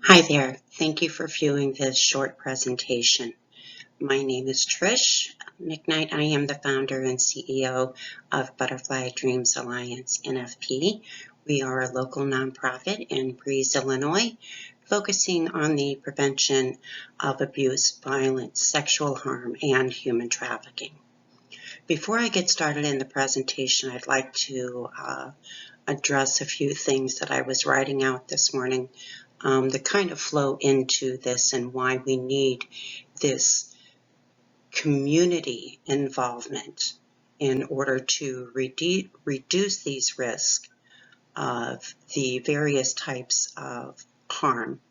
Hi there. Thank you for viewing this short presentation. My name is Trish McKnight. I am the founder and CEO of Butterfly Dreams Alliance, NFP. We are a local nonprofit in Breeze, Illinois, focusing on the prevention of abuse, violence, sexual harm, and human trafficking. Before I get started in the presentation, I'd like to address a few things that I was writing out this morning that kind of flow into this and why we need this community involvement in order to reduce these risks of the various types of harm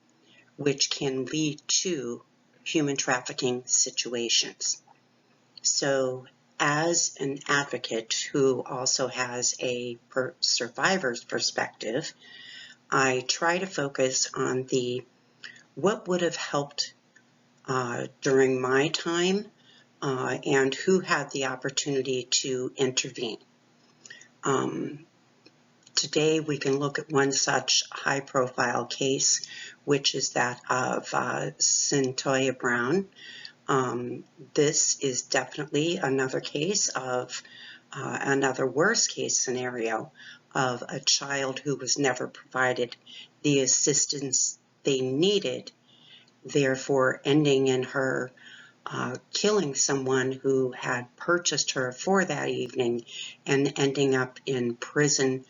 which can lead to human trafficking situations. So as an advocate who also has a survivor's perspective, I try to focus on what would have helped during my time and who had the opportunity to intervene. Today we can look at one such high-profile case, which is that of Cyntoia Brown. This is definitely another case of another worst case scenario of a child who was never provided the assistance they needed, therefore ending in her killing someone who had purchased her for that evening and ending up in prison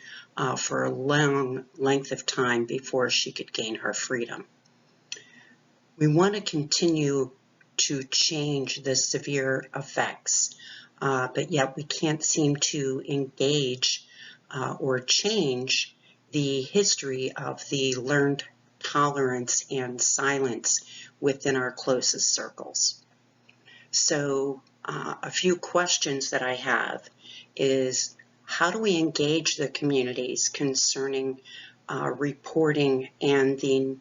for a long length of time before she could gain her freedom. We want to continue to change the severe effects, but yet we can't seem to engage or change the history of the learned tolerance and silence within our closest circles. So a few questions that I have is, how do we engage the communities concerning reporting and the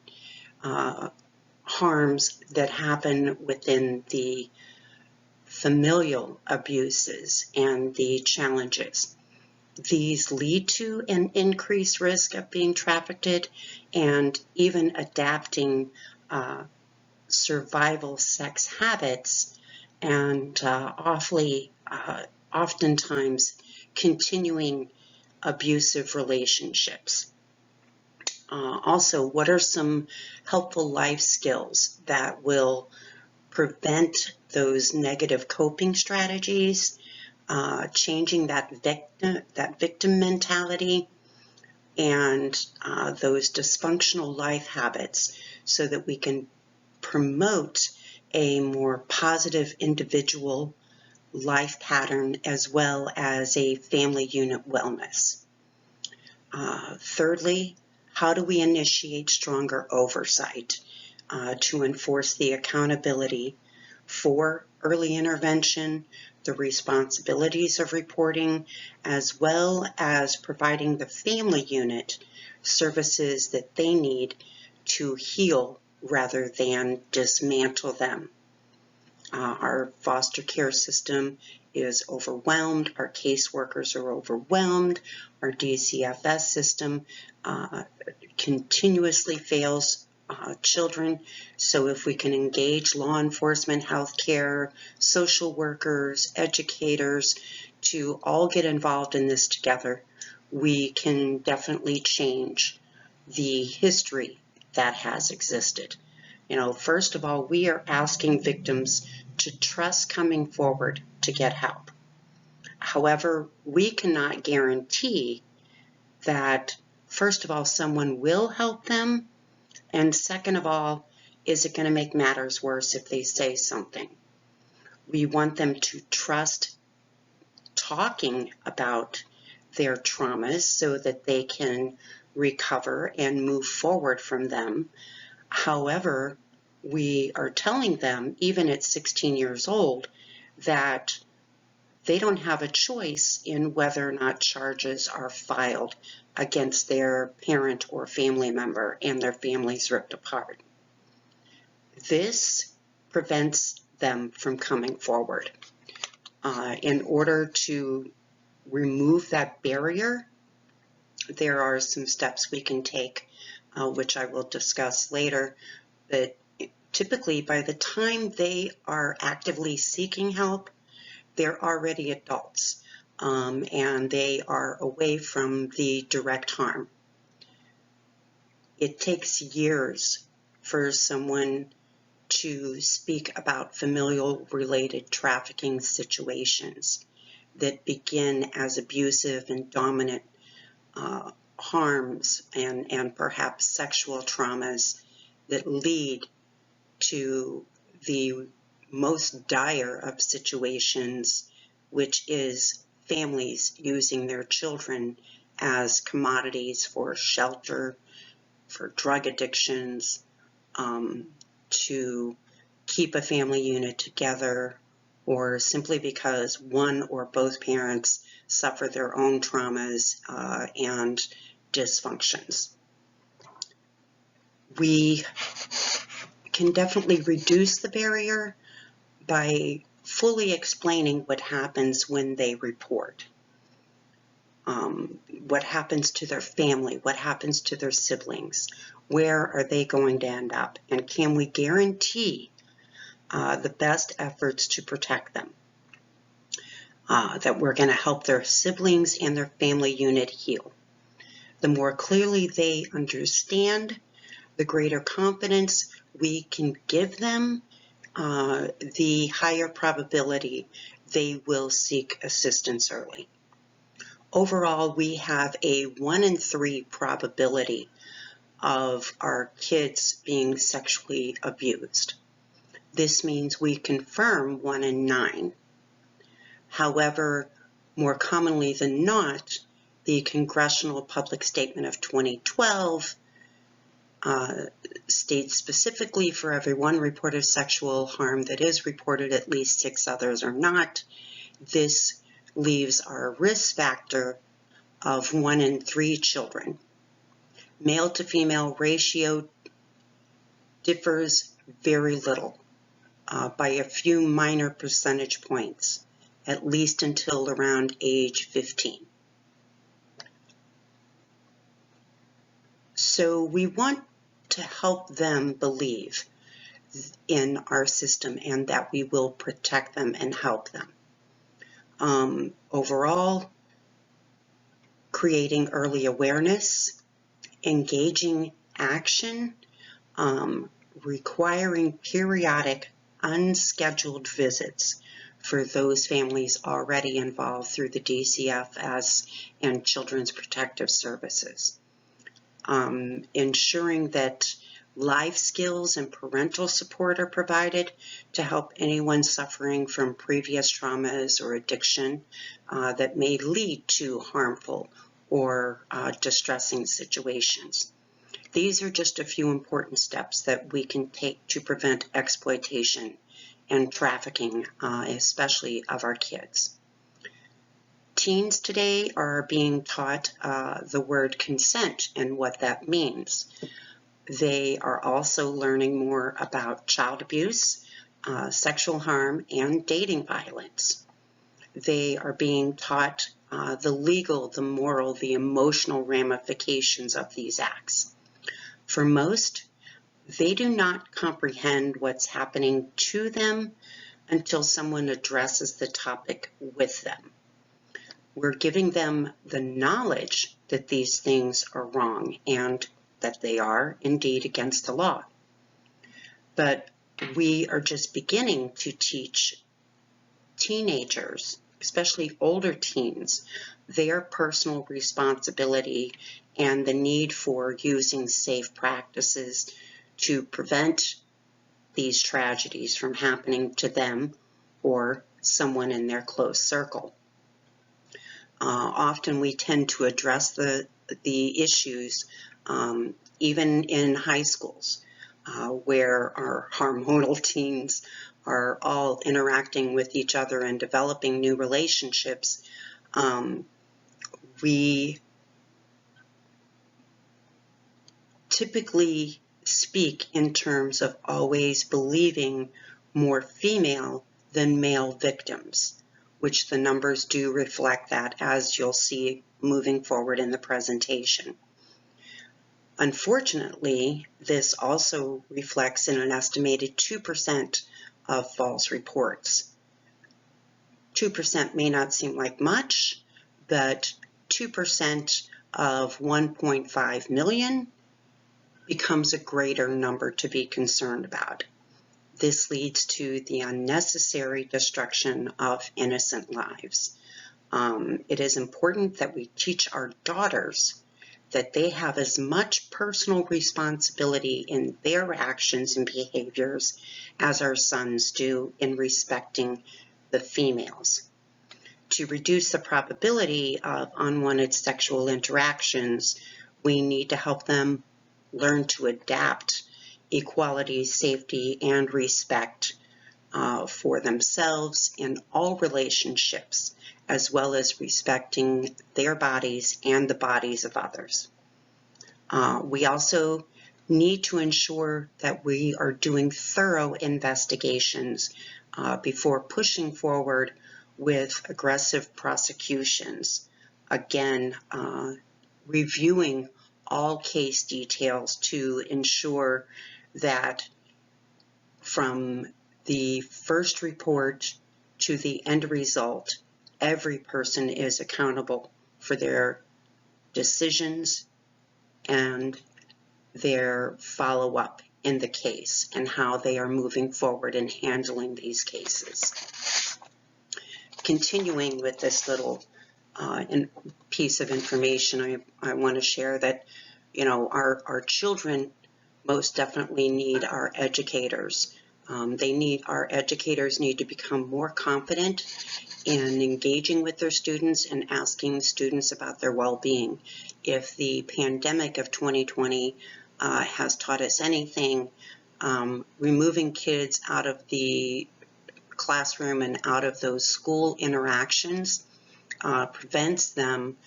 harms that happen within the familial abuses and the challenges? These lead to an increased risk of being trafficked and even adapting survival sex habits and oftentimes continuing abusive relationships. Also, what are some helpful life skills that will prevent those negative coping strategies, changing that victim mentality and those dysfunctional life habits so that we can promote a more positive individual life pattern as well as a family unit wellness. Thirdly, how do we initiate stronger oversight to enforce the accountability for early intervention, the responsibilities of reporting, as well as providing the family unit services that they need to heal rather than dismantle them. Our foster care system is overwhelmed, our caseworkers are overwhelmed, our DCFS system continuously fails children. So if we can engage law enforcement, healthcare, social workers, educators to all get involved in this together, we can definitely change the history that has existed. First of all, we are asking victims to trust coming forward to get help. However, we cannot guarantee that, first of all, someone will help them, and second of all, is it going to make matters worse if they say something? We want them to trust talking about their traumas so that they can recover and move forward from them. However, we are telling them, even at 16 years old, that they don't have a choice in whether or not charges are filed against their parent or family member and their families ripped apart. This prevents them from coming forward. In order to remove that barrier, there are some steps we can take which I will discuss later, but typically by the time they are actively seeking help, they're already adults, and they are away from the direct harm. It takes years for someone to speak about familial related trafficking situations that begin as abusive and dominant harms and perhaps sexual traumas that lead to the most dire of situations, which is families using their children as commodities for shelter, for drug addictions, to keep a family unit together, or simply because one or both parents suffer their own traumas and dysfunctions. We can definitely reduce the barrier by fully explaining what happens when they report. What happens to their family, what happens to their siblings, where are they going to end up, and can we guarantee the best efforts to protect them, that we're going to help their siblings and their family unit heal. The more clearly they understand, the greater confidence we can give them, the higher probability they will seek assistance early. Overall, we have a 1 in 3 probability of our kids being sexually abused. This means we confirm 1 in 9. However, more commonly than not, the Congressional Public Statement of 2012 states specifically for every 1 report of sexual harm that is reported, at least 6 others are not. This leaves our risk factor of 1 in 3 children. Male to female ratio differs very little, by a few minor percentage points, at least until around age 15. So we want to help them believe in our system and that we will protect them and help them. Overall, creating early awareness, engaging action, requiring periodic unscheduled visits for those families already involved through the DCFS and Children's Protective Services. Ensuring that life skills and parental support are provided to help anyone suffering from previous traumas or addiction that may lead to harmful or distressing situations. These are just a few important steps that we can take to prevent exploitation and trafficking, especially of our kids. Teens today are being taught the word consent and what that means. They are also learning more about child abuse, sexual harm, and dating violence. They are being taught the legal, the moral, the emotional ramifications of these acts. For most, they do not comprehend what's happening to them until someone addresses the topic with them. We're giving them the knowledge that these things are wrong and that they are indeed against the law. But we are just beginning to teach teenagers, especially older teens, their personal responsibility and the need for using safe practices to prevent these tragedies from happening to them or someone in their close circle. Often we tend to address the issues even in high schools, where our hormonal teens are all interacting with each other and developing new relationships. We typically speak in terms of always believing more female than male victims, which the numbers do reflect that, as you'll see moving forward in the presentation. Unfortunately, this also reflects in an estimated 2% of false reports. 2% may not seem like much, but 2% of 1.5 million becomes a greater number to be concerned about. This leads to the unnecessary destruction of innocent lives. It is important that we teach our daughters that they have as much personal responsibility in their actions and behaviors as our sons do in respecting the females. To reduce the probability of unwanted sexual interactions, we need to help them learn to adapt equality, safety, and respect for themselves in all relationships, as well as respecting their bodies and the bodies of others. We also need to ensure that we are doing thorough investigations before pushing forward with aggressive prosecutions. Again, reviewing all case details to ensure that from the first report to the end result, every person is accountable for their decisions and their follow-up in the case and how they are moving forward in handling these cases. Continuing with this little piece of information, I want to share that, you know, our children most definitely need our educators. Our educators need to become more confident in engaging with their students and asking students about their well-being. If the pandemic of 2020 has taught us anything, removing kids out of the classroom and out of those school interactions prevents them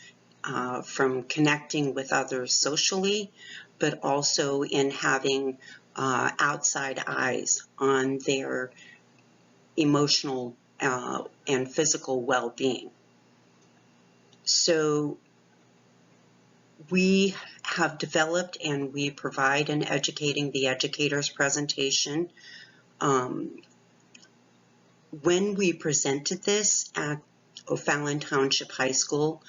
from connecting with others socially, but also in having outside eyes on their emotional and physical well-being. So we have developed and we provide an Educating the Educators presentation. When we presented this at O'Fallon Township High School,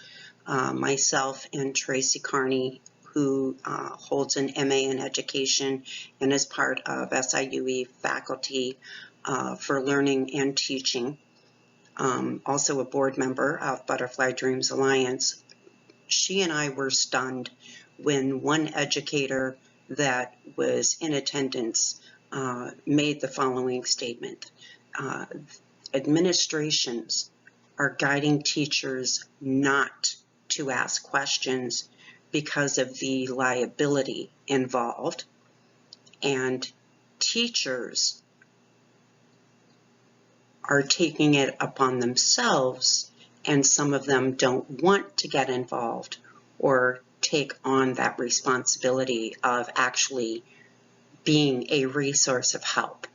myself and Tracy Carney, who holds an MA in education and is part of SIUE faculty for learning and teaching, also a board member of Butterfly Dreams Alliance, she and I were stunned when one educator that was in attendance made the following statement. Administrations are guiding teachers not to ask questions because of the liability involved, and teachers are taking it upon themselves, and some of them don't want to get involved or take on that responsibility of actually being a resource of help.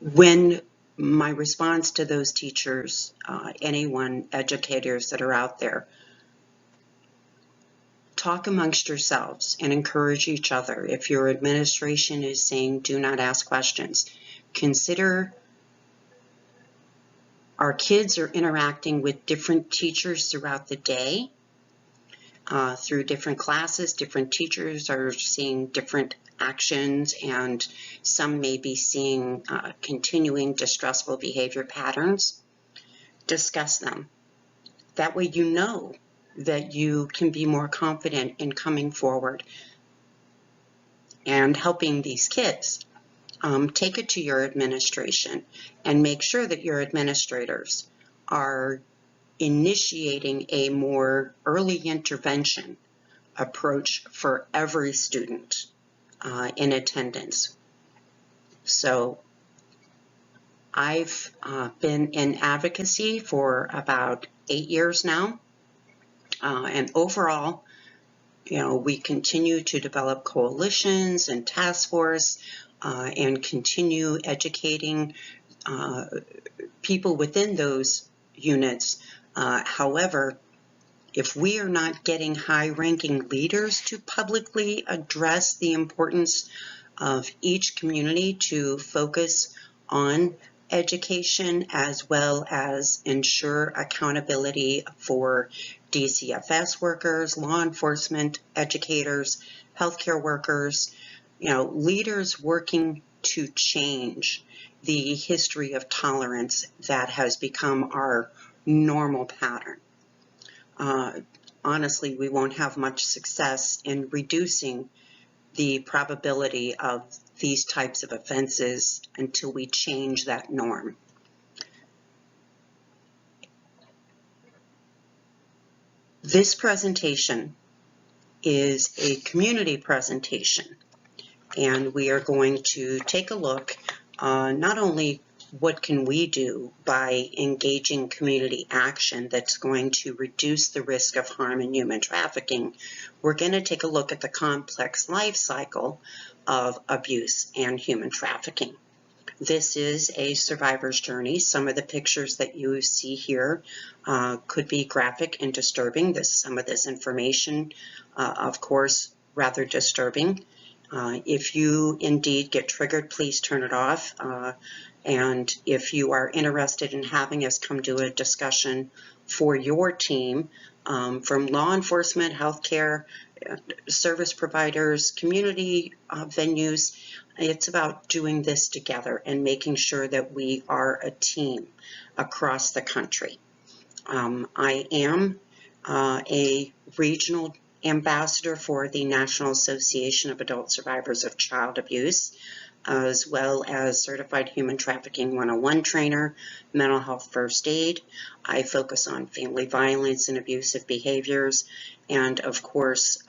When my response to those teachers, educators that are out there, talk amongst yourselves and encourage each other. If your administration is saying do not ask questions, consider our kids are interacting with different teachers throughout the day, through different classes. Different teachers are seeing different actions, and some may be seeing continuing distressful behavior patterns. Discuss them. That way you know that you can be more confident in coming forward and helping these kids. Take it to your administration and make sure that your administrators are initiating a more early intervention approach for every student in attendance. So I've been in advocacy for about 8 years now, and overall, you know, we continue to develop coalitions and task force and continue educating people within those units. However, If we are not getting high-ranking leaders to publicly address the importance of each community to focus on education as well as ensure accountability for DCFS workers, law enforcement, educators, healthcare workers, leaders working to change the history of tolerance that has become our normal pattern. Honestly, we won't have much success in reducing the probability of these types of offenses until we change that norm. This presentation is a community presentation, and we are going to take a look not only what can we do by engaging community action that's going to reduce the risk of harm and human trafficking, we're going to take a look at the complex life cycle of abuse and human trafficking. This is a survivor's journey. Some of the pictures that you see here could be graphic and disturbing. Some of this information, of course, rather disturbing. If you indeed get triggered, please turn it off. And if you are interested in having us come to a discussion for your team, from law enforcement, healthcare, service providers, community venues, it's about doing this together and making sure that we are a team across the country. I am a regional ambassador for the National Association of Adult Survivors of Child Abuse, as well as Certified Human Trafficking 101 trainer, mental health first aid. I focus on family violence and abusive behaviors, and of course,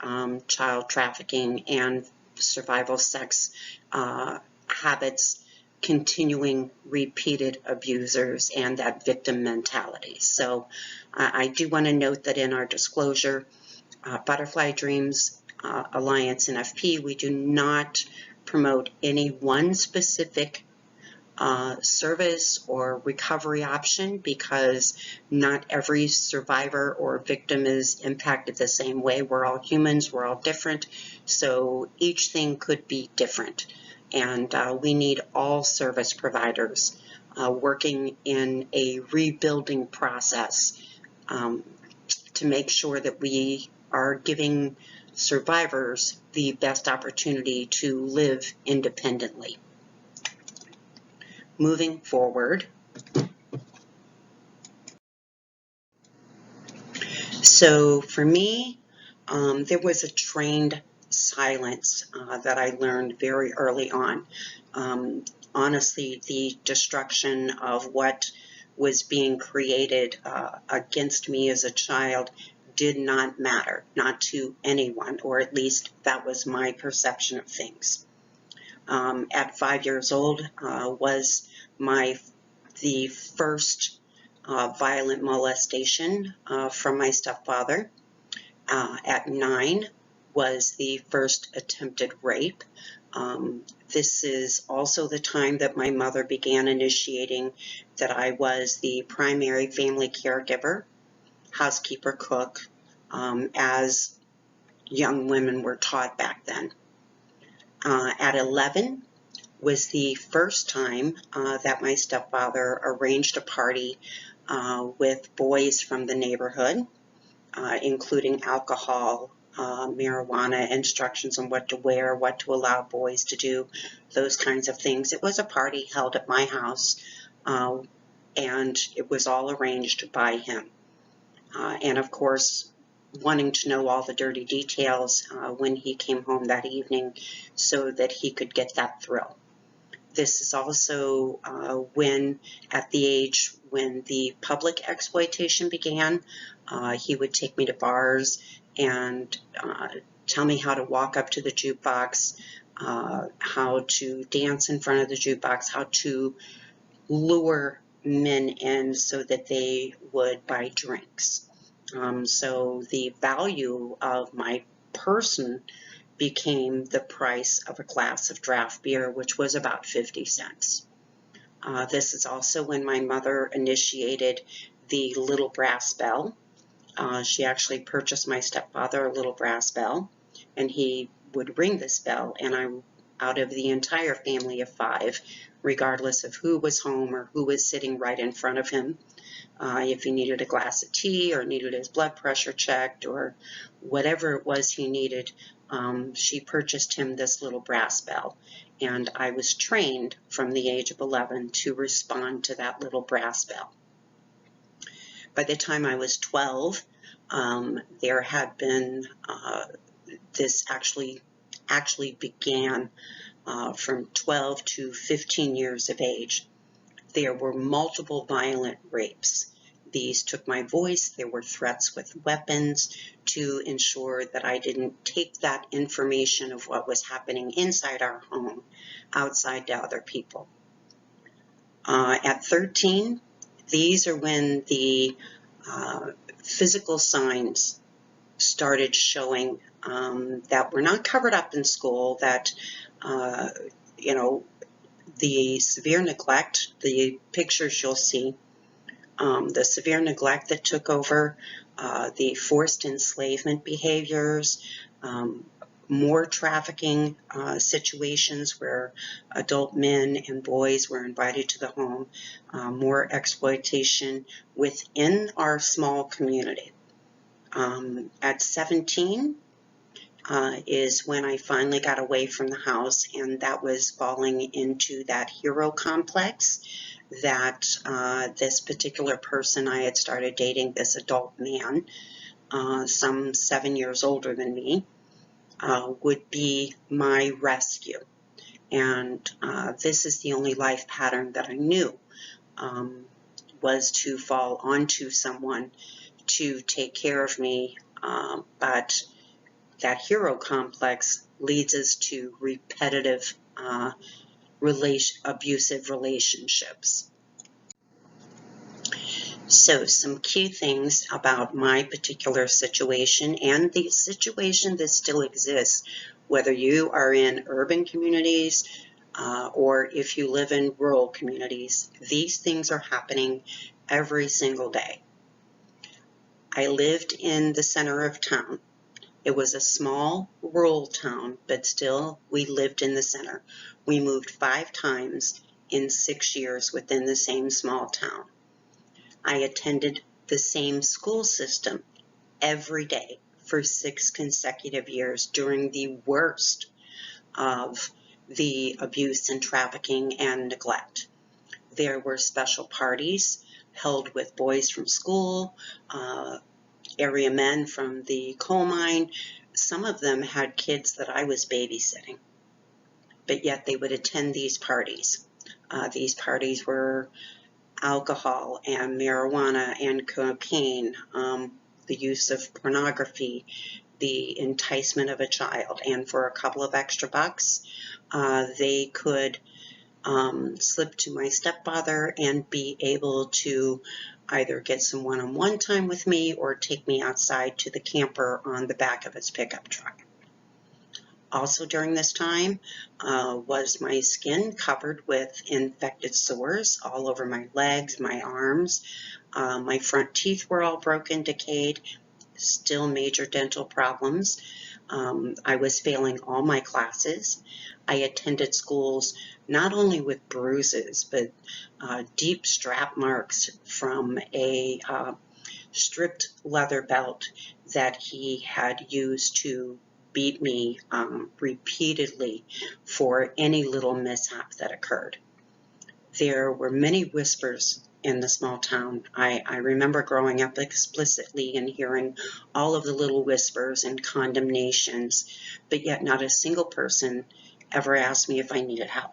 child trafficking and survival sex habits, continuing repeated abusers, and that victim mentality. So I do want to note that in our disclosure, Butterfly Dreams Alliance NFP, we do not promote any one specific service or recovery option, because not every survivor or victim is impacted the same way. We're all humans, we're all different, so each thing could be different. And we need all service providers working in a rebuilding process to make sure that we are giving survivors the best opportunity to live independently. Moving forward, so for me, there was a trained silence that I learned very early on. Honestly, the destruction of what was being created against me as a child did not matter, not to anyone, or at least that was my perception of things. At 5 years old was the first violent molestation from my stepfather. At 9 was the first attempted rape. This is also the time that my mother began initiating that I was the primary family caregiver, housekeeper, cook, as young women were taught back then. At 11 was the first time that my stepfather arranged a party with boys from the neighborhood, including alcohol, marijuana, instructions on what to wear, what to allow boys to do, those kinds of things. It was a party held at my house, and it was all arranged by him. And of course, wanting to know all the dirty details when he came home that evening so that he could get that thrill. This is also when, at the age when the public exploitation began, he would take me to bars and tell me how to walk up to the jukebox, how to dance in front of the jukebox, how to lure men in so that they would buy drinks. So the value of my person became the price of a glass of draft beer, which was about 50 cents. This is also when my mother initiated the little brass bell. she actually purchased my stepfather a little brass bell, and he would ring this bell, and out of the entire family of 5, regardless of who was home or who was sitting right in front of him, if he needed a glass of tea or needed his blood pressure checked or whatever it was he needed, she purchased him this little brass bell. And I was trained from the age of 11 to respond to that little brass bell. By the time I was 12, there had been, this actually began from 12 to 15 years of age. There were multiple violent rapes. These took my voice. There were threats with weapons to ensure that I didn't take that information of what was happening inside our home outside to other people. At 13, these are when the physical signs started showing that were not covered up in school, that, you know, the severe neglect, the pictures you'll see, the severe neglect that took over, the forced enslavement behaviors, more trafficking situations where adult men and boys were invited to the home, more exploitation within our small community. At 17, is when I finally got away from the house, and that was falling into that hero complex that this particular person I had started dating, this adult man, some 7 years older than me, would be my rescue. And this is the only life pattern that I knew, was to fall onto someone to take care of me, but that hero complex leads us to repetitive abusive relationships. So some key things about my particular situation and the situation that still exists, whether you are in urban communities or if you live in rural communities, these things are happening every single day. I lived in the center of town. It was a small rural town, but still we lived in the center. We moved 5 times in 6 years within the same small town. I attended the same school system every day for 6 consecutive years during the worst of the abuse and trafficking and neglect. There were special parties held with boys from school, area men from the coal mine. Some of them had kids that I was babysitting, but yet they would attend these parties. These parties were alcohol and marijuana and cocaine, the use of pornography, the enticement of a child, and for a couple of extra bucks, they could slip to my stepfather and be able to either get some one-on-one time with me or take me outside to the camper on the back of his pickup truck. Also during this time was my skin covered with infected sores all over my legs, my arms. My front teeth were all broken, decayed, still major dental problems. I was failing all my classes. I attended schools not only with bruises, but deep strap marks from a stripped leather belt that he had used to beat me repeatedly for any little mishap that occurred. There were many whispers in the small town. I remember growing up explicitly and hearing all of the little whispers and condemnations, but yet not a single person ever asked me if I needed help.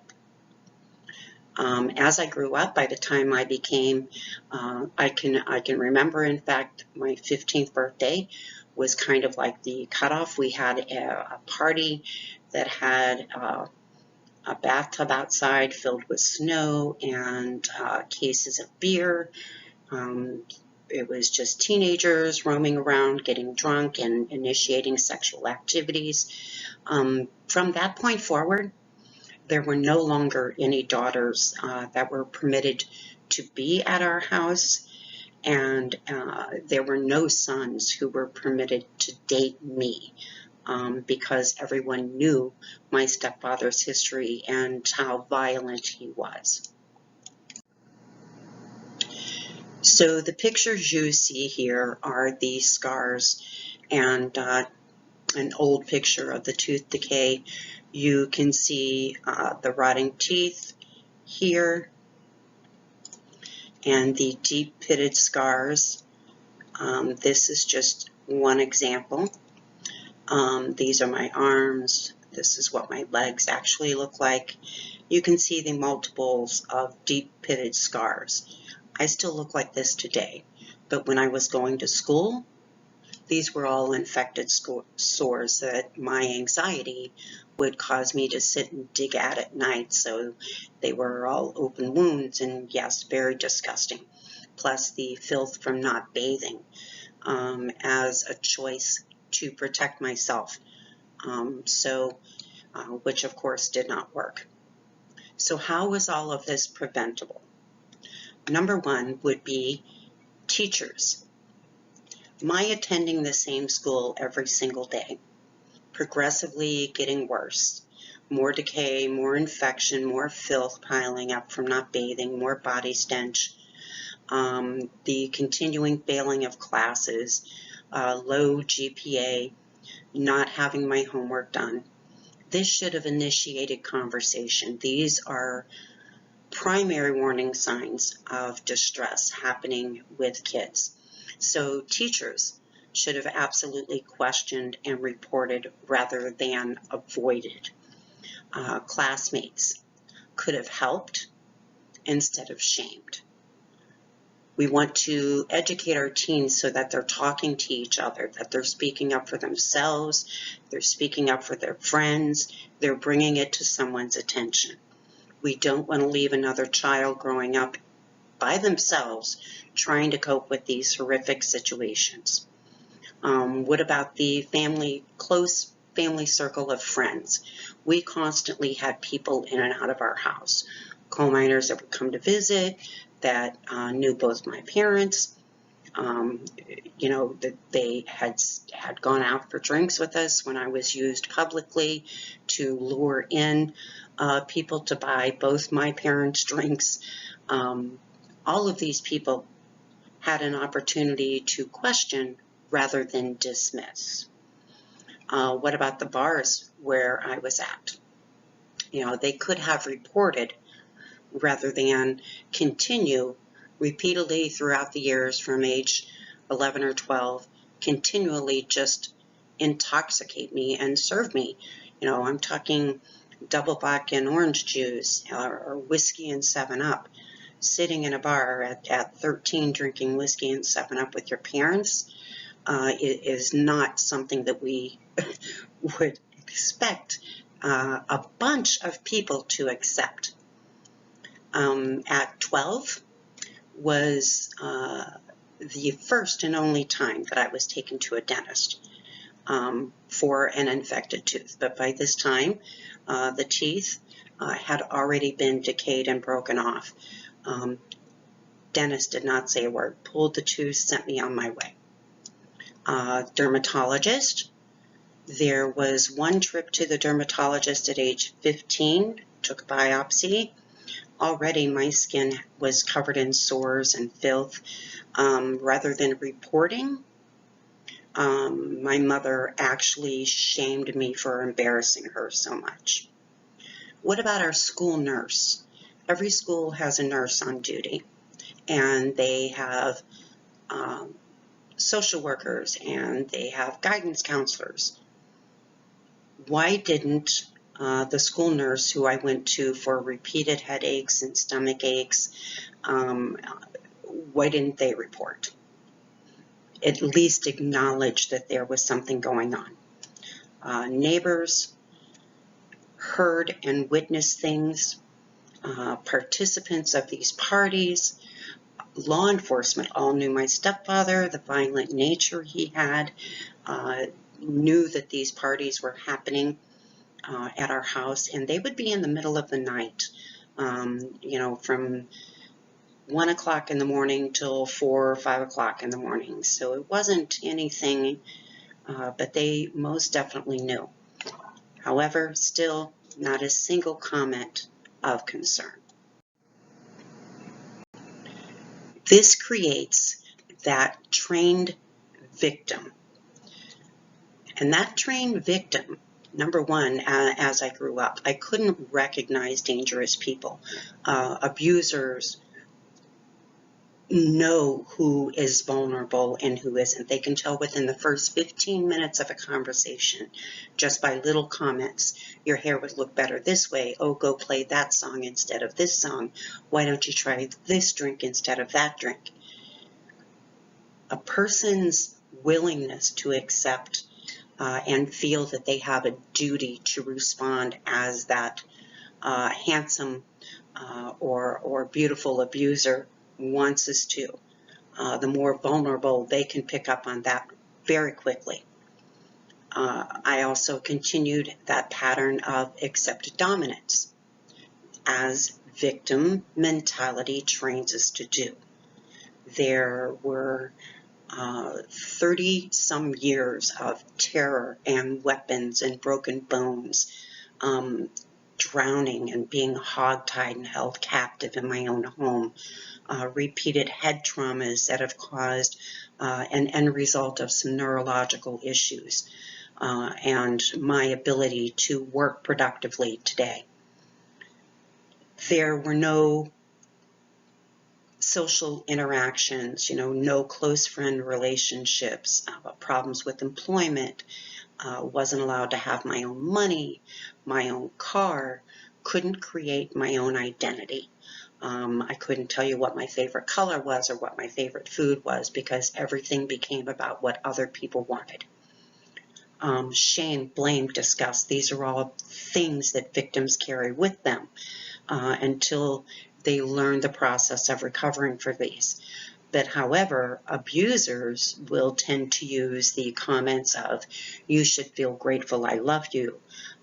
As I grew up, by the time I became, I can remember, in fact, my 15th birthday was kind of like the cutoff. We had a party that had a bathtub outside filled with snow and cases of beer. It was just teenagers roaming around, getting drunk and initiating sexual activities. From that point forward, there were no longer any daughters that were permitted to be at our house. and there were no sons who were permitted to date me because everyone knew my stepfather's history and how violent he was. So the pictures you see here are the scars and an old picture of the tooth decay. You can see the rotting teeth here and the deep pitted scars. This is just one example. These are my arms. This is what my legs actually look like. You can see the multiples of deep pitted scars. I still look like this today, but when I was going to school, these were all infected sores that my anxiety would cause me to sit and dig at night, so they were all open wounds and, yes, very disgusting. Plus the filth from not bathing as a choice to protect myself, which of course did not work. So how was all of this preventable? Number one would be teachers. My attending the same school every single day, progressively getting worse. More decay, more infection, more filth piling up from not bathing, more body stench, the continuing failing of classes, low GPA, not having my homework done. This should have initiated conversation. These are primary warning signs of distress happening with kids. So teachers should have absolutely questioned and reported rather than avoided. Classmates could have helped instead of shamed. We want to educate our teens so that they're talking to each other, that they're speaking up for themselves, they're speaking up for their friends, they're bringing it to someone's attention. We don't want to leave another child growing up by themselves trying to cope with these horrific situations. What about the close family circle of friends? We constantly had people in and out of our house. Coal miners that would come to visit, that knew both my parents, that they had gone out for drinks with us when I was used publicly to lure in people to buy both my parents' drinks. All of these people had an opportunity to question rather than dismiss. What about the bars where I was at? They could have reported rather than continue repeatedly throughout the years from age 11 or 12, continually just intoxicate me and serve me. I'm talking double vodka and orange juice or whiskey and 7-Up. Sitting in a bar at 13 drinking whiskey and 7-Up with your parents is not something that we would expect a bunch of people to accept. At 12 was the first and only time that I was taken to a dentist for an infected tooth. But by this time, the teeth had already been decayed and broken off. Dentist did not say a word, pulled the tooth, sent me on my way. Dermatologist. There was one trip to the dermatologist at age 15, took a biopsy. Already my skin was covered in sores and filth. Rather than reporting, my mother actually shamed me for embarrassing her so much. What about our school nurse? Every school has a nurse on duty, and they have social workers and they have guidance counselors. Why didn't the school nurse who I went to for repeated headaches and stomach aches, why didn't they report? At least acknowledge that there was something going on. Neighbors heard and witnessed things. Participants of these parties, law enforcement all knew my stepfather, the violent nature he had, knew that these parties were happening at our house, and they would be in the middle of the night, from 1 o'clock in the morning till 4 or 5 o'clock in the morning. So it wasn't anything, but they most definitely knew. However, still not a single comment of concern. This creates that trained victim. And that trained victim, number one, as I grew up, I couldn't recognize dangerous people. Abusers know who is vulnerable and who isn't. They can tell within the first 15 minutes of a conversation, just by little comments. Your hair would look better this way. Oh, go play that song instead of this song. Why don't you try this drink instead of that drink? A person's willingness to accept and feel that they have a duty to respond as that handsome or beautiful abuser wants us to. The more vulnerable, they can pick up on that very quickly. I also continued that pattern of accepted dominance, as victim mentality trains us to do. There were 30 some years of terror and weapons and broken bones, drowning and being hogtied and held captive in my own home, repeated head traumas that have caused an end result of some neurological issues, and my ability to work productively today. There were no social interactions, no close friend relationships, problems with employment, wasn't allowed to have my own money, my own car, couldn't create my own identity. I couldn't tell you what my favorite color was or what my favorite food was, because everything became about what other people wanted. Shame, blame, disgust, these are all things that victims carry with them until they learn the process of recovering for these. But however, abusers will tend to use the comments of, you should feel grateful I love you,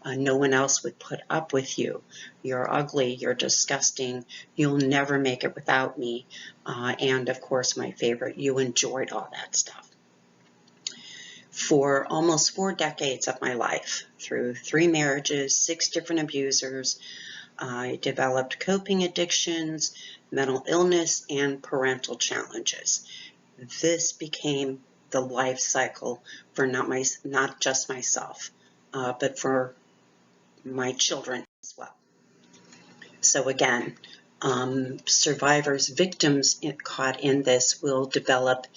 no one else would put up with you, you're ugly, you're disgusting, you'll never make it without me, and of course my favorite, you enjoyed all that stuff. For almost 4 decades of my life, through 3 marriages, 6 different abusers, I developed coping addictions, mental illness, and parental challenges. This became the life cycle for not just myself, but for my children as well. So again, survivors, victims caught in this will develop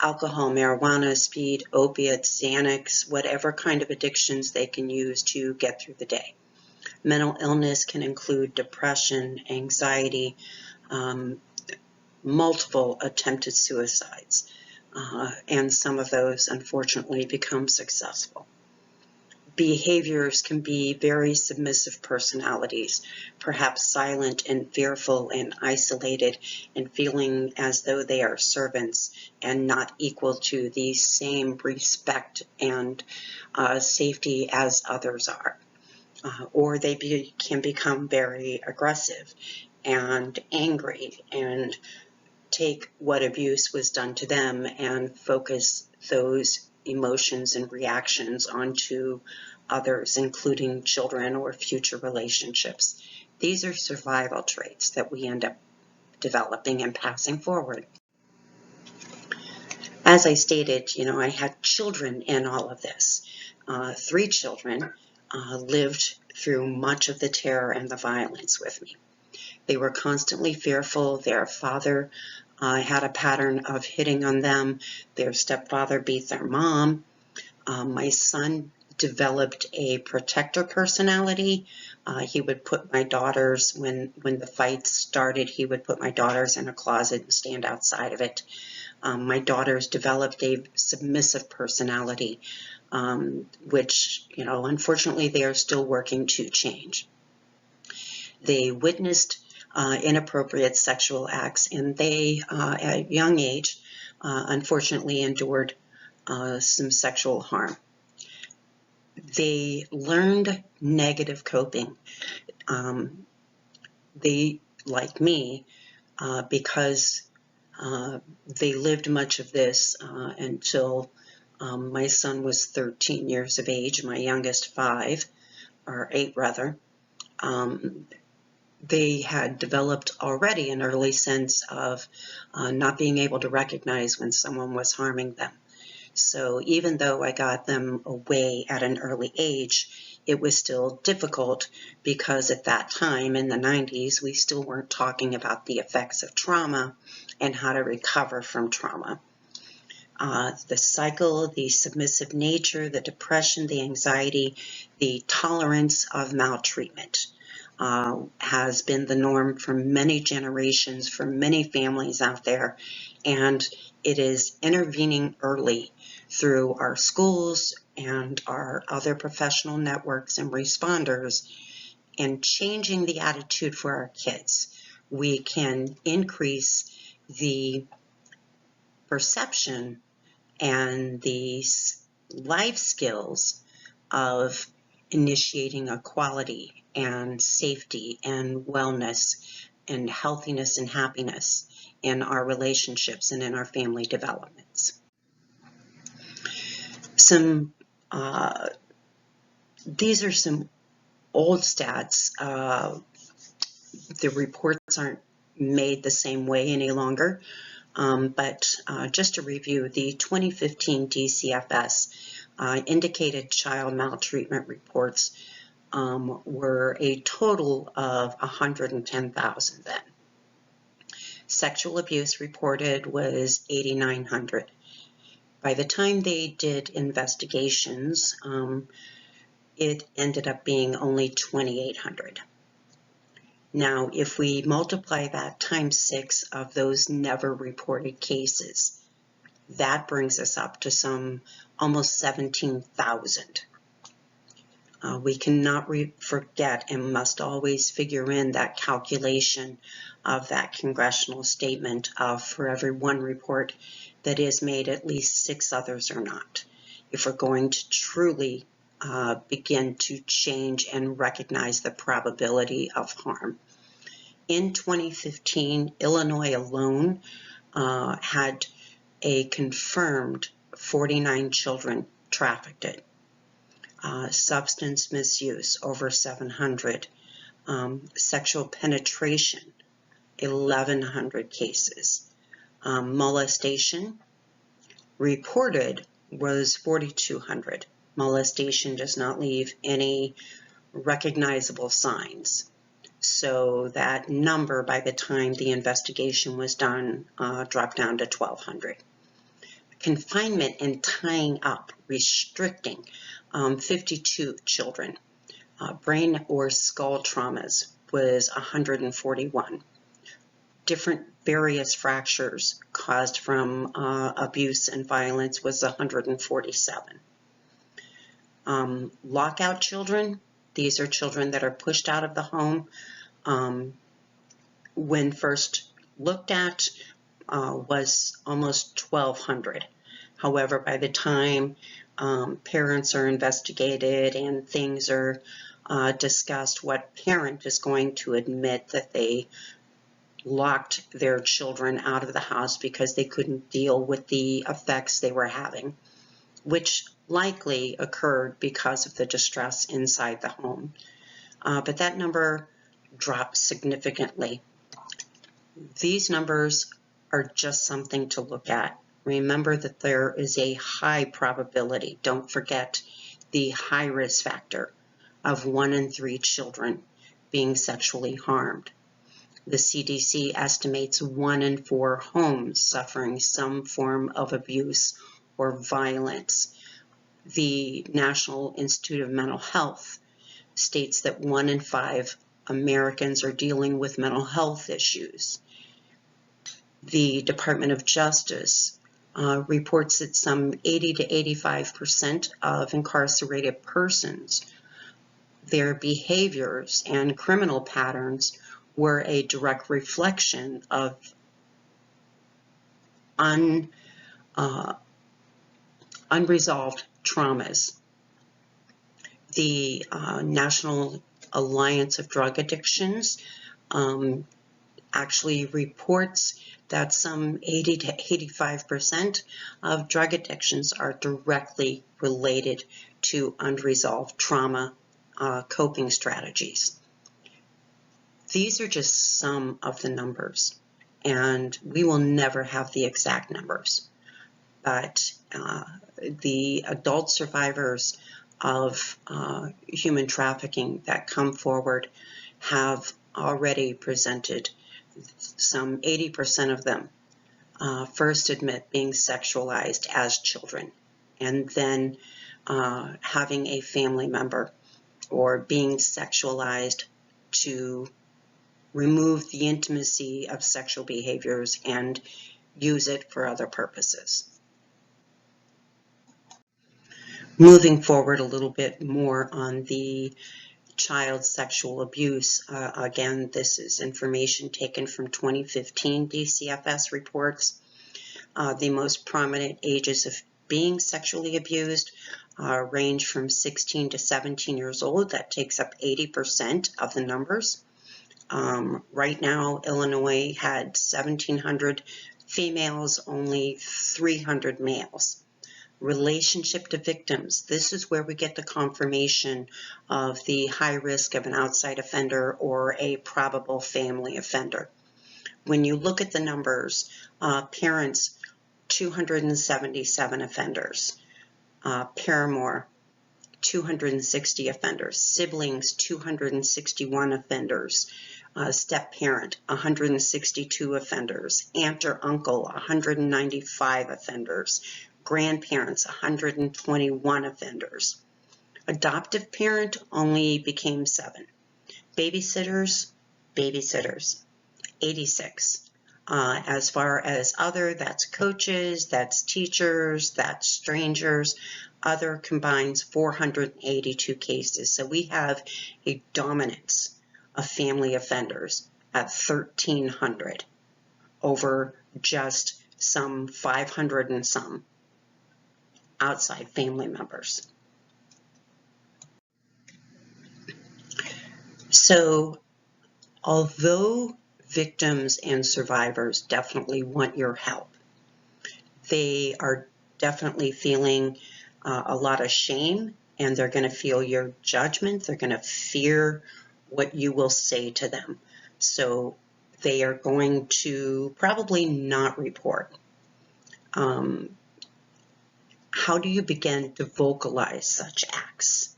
alcohol, marijuana, speed, opiates, Xanax, whatever kind of addictions they can use to get through the day. Mental illness can include depression, anxiety, multiple attempted suicides, and some of those unfortunately become successful. Behaviors can be very submissive personalities, perhaps silent and fearful and isolated and feeling as though they are servants and not equal to the same respect and safety as others are. Or they can become very aggressive and angry and take what abuse was done to them and focus those emotions and reactions onto others, including children or future relationships. These are survival traits that we end up developing and passing forward. As I stated, I had children in all of this. 3 children lived through much of the terror and the violence with me. They were constantly fearful. Their father had a pattern of hitting on them. Their stepfather beat their mom. My son developed a protector personality. He would put my daughters, when the fights started, he would put my daughters in a closet and stand outside of it. My daughters developed a submissive personality, which, unfortunately they are still working to change. They witnessed inappropriate sexual acts, and they, at a young age, unfortunately endured some sexual harm. They learned negative coping. They like me, because they lived much of this until my son was 13 years of age, my youngest 5, or 8 rather. They had developed already an early sense of not being able to recognize when someone was harming them. So even though I got them away at an early age, it was still difficult because at that time in the 90s, we still weren't talking about the effects of trauma and how to recover from trauma. The cycle, the submissive nature, the depression, the anxiety, the tolerance of maltreatment has been the norm for many generations, for many families out there, and it is intervening early through our schools and our other professional networks and responders and changing the attitude for our kids. We can increase the perception and the life skills of initiating equality and safety and wellness and healthiness and happiness in our relationships and in our family developments. These are some old stats. The reports aren't made the same way any longer. But just to review, the 2015 DCFS indicated child maltreatment reports were a total of 110,000 then. Sexual abuse reported was 8,900. By the time they did investigations, it ended up being only 2,800. Now, if we multiply that times 6 of those never reported cases, that brings us up to some almost 17,000. We cannot forget and must always figure in that calculation of that congressional statement of for every one report that is made, at least 6 others are not. If we're going to truly begin to change and recognize the probability of harm. In 2015, Illinois alone had a confirmed 49 children trafficked. Substance misuse, over 700. Sexual penetration, 1,100 cases. Molestation, reported, was 4,200. Molestation does not leave any recognizable signs. So that number, by the time the investigation was done, dropped down to 1,200. Confinement and tying up, restricting, 52 children. Brain or skull traumas was 141. Different various fractures caused from abuse and violence was 147. Lockout children, these are children that are pushed out of the home. When first looked at, was almost 1,200. However, by the time parents are investigated and things are discussed, what parent is going to admit that they locked their children out of the house because they couldn't deal with the effects they were having, which likely occurred because of the distress inside the home. But that number dropped significantly. These numbers are just something to look at. Remember that there is a high probability, don't forget the high risk factor of 1 in 3 children being sexually harmed. The CDC estimates 1 in 4 homes suffering some form of abuse or violence. The National Institute of Mental Health states that 1 in 5 Americans are dealing with mental health issues. The Department of Justice reports that some 80 to 85% of incarcerated persons, their behaviors and criminal patterns were a direct reflection of unresolved traumas. The National Alliance of Drug Addictions actually reports that some 80 to 85% of drug addictions are directly related to unresolved trauma coping strategies. These are just some of the numbers, and we will never have the exact numbers, but the adult survivors of human trafficking that come forward have already presented some 80% of them first admit being sexualized as children, and then having a family member or being sexualized to remove the intimacy of sexual behaviors and use it for other purposes. Moving forward a little bit more on the child sexual abuse, again, this is information taken from 2015 DCFS reports. The most prominent ages of being sexually abused range from 16 to 17 years old. That takes up 80% of the numbers. Right now, Illinois had 1,700 females, only 300 males. Relationship to victims. This is where we get the confirmation of the high risk of an outside offender or a probable family offender. When you look at the numbers, parents, 277 offenders. Paramour, 260 offenders. Siblings, 261 offenders. Step-parent, 162 offenders. Aunt or uncle, 195 offenders. Grandparents, 121 offenders. Adoptive parent only became 7. Babysitters, 86. As far as other, that's coaches, that's teachers, that's strangers. Other combines 482 cases. So we have a dominance of family offenders at 1,300 over just some 500 and some outside family members. So although victims and survivors definitely want your help, they are definitely feeling a lot of shame, and they're going to feel your judgment. They're going to fear what you will say to them. So they are going to probably not report. How do you begin to vocalize such acts?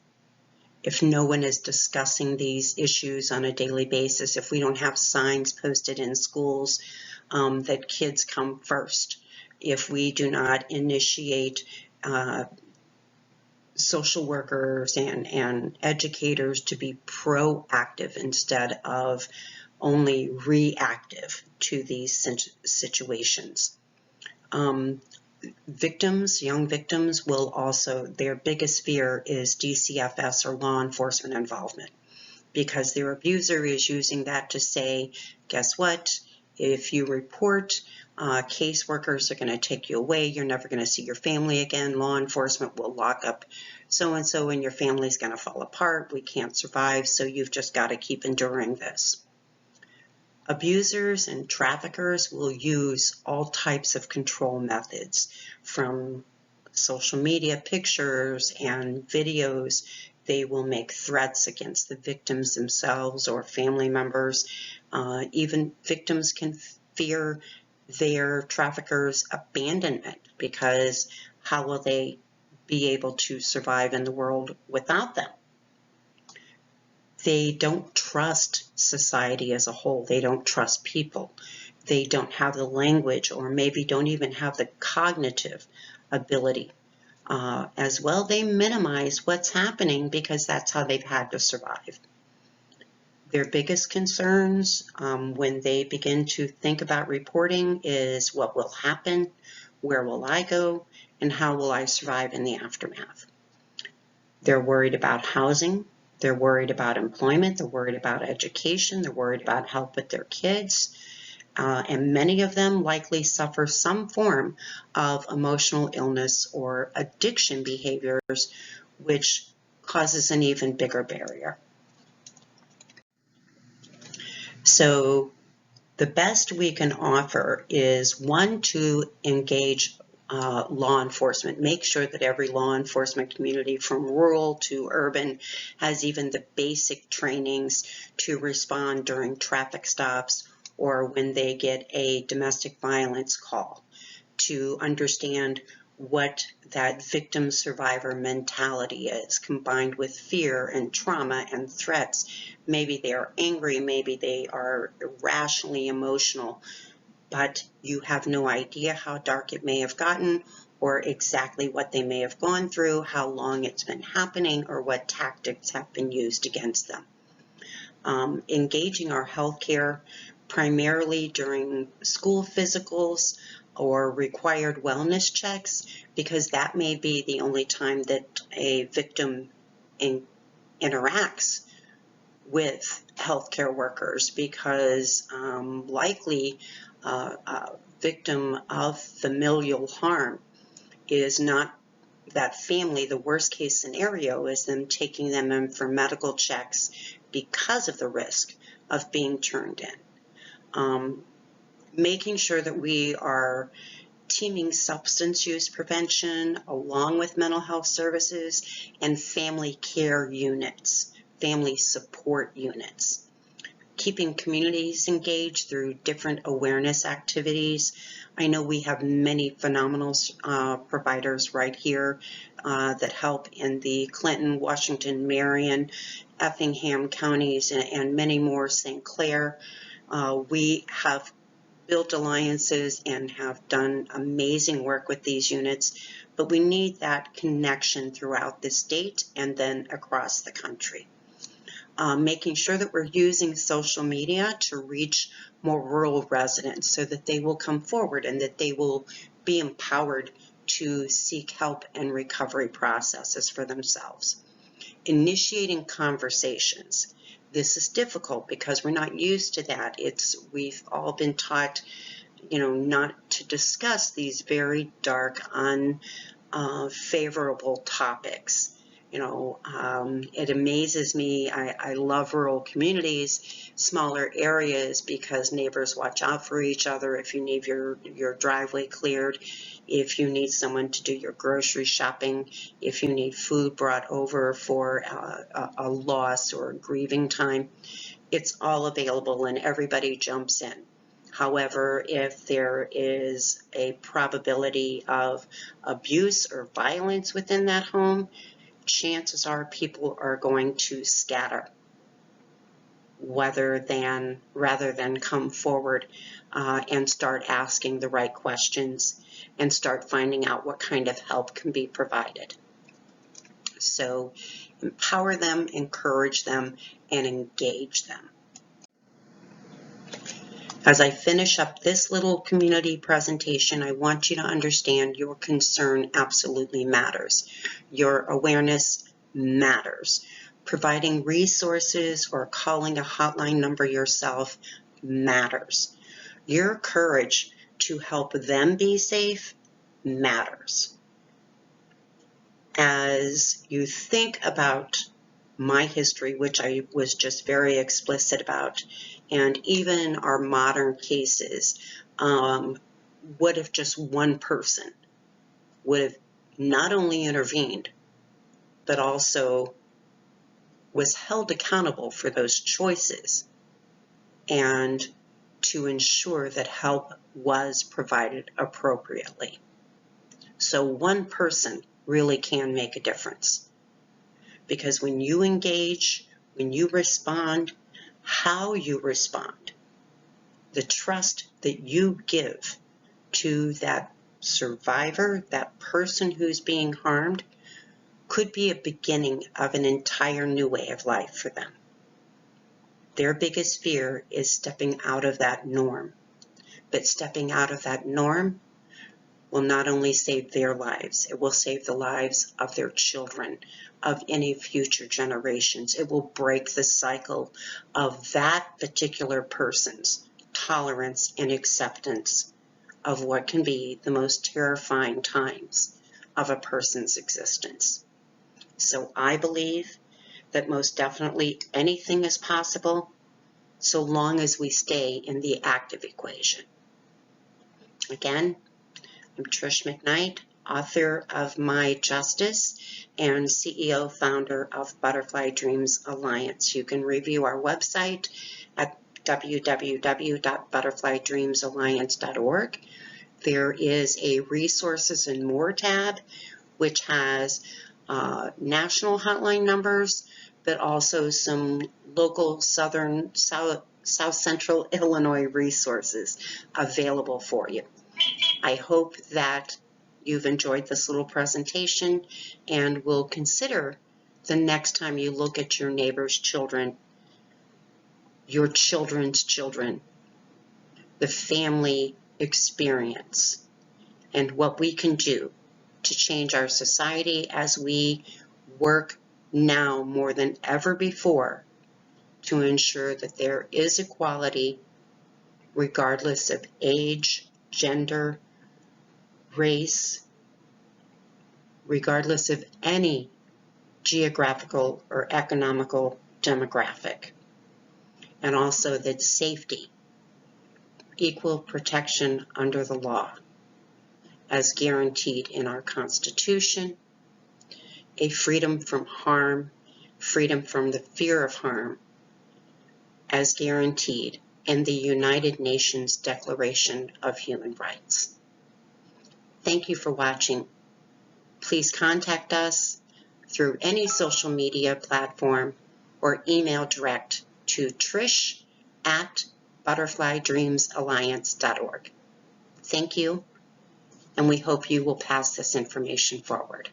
If no one is discussing these issues on a daily basis, if we don't have signs posted in schools that kids come first, if we do not initiate social workers and educators to be proactive instead of only reactive to these situations. Victims, young victims will also, their biggest fear is DCFS or law enforcement involvement, because their abuser is using that to say, guess what, if you report, caseworkers are going to take you away, you're never going to see your family again, law enforcement will lock up so-and-so and your family's going to fall apart, we can't survive, so you've just got to keep enduring this. Abusers and traffickers will use all types of control methods, from social media pictures and videos. They will make threats against the victims themselves or family members. Even victims can fear their traffickers' abandonment, because how will they be able to survive in the world without them? They don't trust society as a whole. They don't trust people. They don't have the language, or maybe don't even have the cognitive ability. As well, they minimize what's happening because that's how they've had to survive. Their biggest concerns when they begin to think about reporting is what will happen, where will I go, and how will I survive in the aftermath. They're worried about housing. They're worried about employment, they're worried about education, they're worried about help with their kids, and many of them likely suffer some form of emotional illness or addiction behaviors, which causes an even bigger barrier. So The best we can offer is, one, to engage law enforcement. Make sure that every law enforcement community, from rural to urban, has even the basic trainings to respond during traffic stops or when they get a domestic violence call, to understand what that victim survivor mentality is, combined with fear and trauma and threats. Maybe they are angry, maybe they are irrationally emotional, but you have no idea how dark it may have gotten or exactly what they may have gone through, how long it's been happening, or what tactics have been used against them. Engaging our healthcare primarily during school physicals or required wellness checks, because that may be the only time that a victim interacts with healthcare workers, because likely a victim of familial harm is not that family. The worst case scenario is them taking them in for medical checks because of the risk of being turned in. Making sure that we are teaming substance use prevention along with mental health services and family care units, family support units. Keeping communities engaged through different awareness activities. I know we have many phenomenal providers right here that help in the Clinton, Washington, Marion, Effingham counties, and many more, St. Clair. We have built alliances and have done amazing work with these units, but we need that connection throughout the state and then across the country. Making sure that we're using social media to reach more rural residents so that they will come forward and that they will be empowered to seek help and recovery processes for themselves. Initiating conversations. This is difficult because we're not used to that. We've all been taught, not to discuss these very dark, unfavorable topics. It amazes me. I love rural communities, smaller areas, because neighbors watch out for each other. If you need your driveway cleared, if you need someone to do your grocery shopping, if you need food brought over for a loss or a grieving time, it's all available and everybody jumps in. However, if there is a probability of abuse or violence within that home, chances are people are going to scatter rather than come forward and start asking the right questions and start finding out what kind of help can be provided. So empower them, encourage them, and engage them. As I finish up this little community presentation, I want you to understand your concern absolutely matters. Your awareness matters. Providing resources or calling a hotline number yourself matters. Your courage to help them be safe matters. As you think about my history, which I was just very explicit about, and even our modern cases, what if just one person would have not only intervened, but also was held accountable for those choices and to ensure that help was provided appropriately. So one person really can make a difference. Because when you engage, when you respond, how you respond, the trust that you give to that survivor, that person who's being harmed, could be a beginning of an entire new way of life for them. Their biggest fear is stepping out of that norm. But stepping out of that norm will not only save their lives, it will save the lives of their children, of any future generations. It will break the cycle of that particular person's tolerance and acceptance of what can be the most terrifying times of a person's existence. So I believe that most definitely anything is possible so long as we stay in the active equation. Again, I'm Trish McKnight, author of My Justice and CEO founder of Butterfly Dreams Alliance. You can review our website at www.butterflydreamsalliance.org. There is a resources and more tab, which has national hotline numbers, but also some local South Central Illinois resources available for you. I hope that you've enjoyed this little presentation and will consider the next time you look at your neighbor's children, your children's children, the family experience, and what we can do to change our society as we work now more than ever before to ensure that there is equality regardless of age, gender, race, regardless of any geographical or economical demographic. And also that safety, equal protection under the law, as guaranteed in our Constitution, a freedom from harm, freedom from the fear of harm, as guaranteed in the United Nations Declaration of Human Rights. Thank you for watching. Please contact us through any social media platform or email direct to trish@butterflydreamsalliance.org. Thank you, and we hope you will pass this information forward.